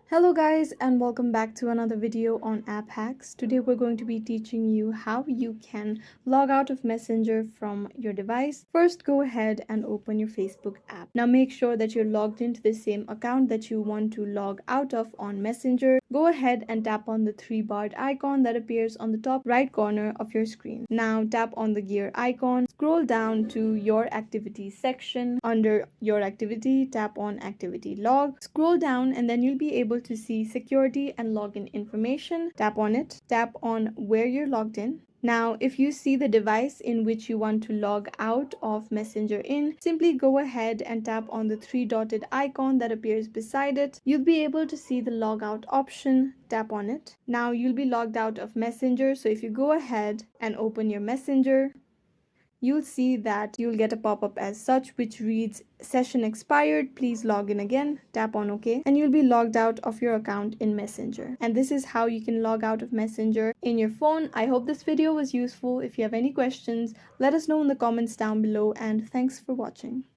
Hello guys and welcome back to another video on app hacks. Today we're going to be teaching you how you can log out of Messenger from your device. First go ahead and open your Facebook app. Now make sure that you're logged into the same account that you want to log out of on Messenger. Go ahead and tap on the three-barred icon that appears on the top right corner of your screen. Now tap on the gear icon, scroll down to your activities section. Under your activity, tap on activity log, scroll down and then you'll be able to see security and login information. Tap on it, tap on where you're logged in. Now, if you see the device in which you want to log out of Messenger in, simply go ahead and tap on the three dotted icon that appears beside it. You'll be able to see the logout option. Tap on it. Now you'll be logged out of Messenger. So if you go ahead and open your Messenger, you'll see that you'll get a pop-up as such which reads session expired, please log in again. Tap on OK and you'll be logged out of your account in Messenger. And this is how you can log out of Messenger in your phone. I hope this video was useful. If you have any questions, let us know in the comments down below, and thanks for watching.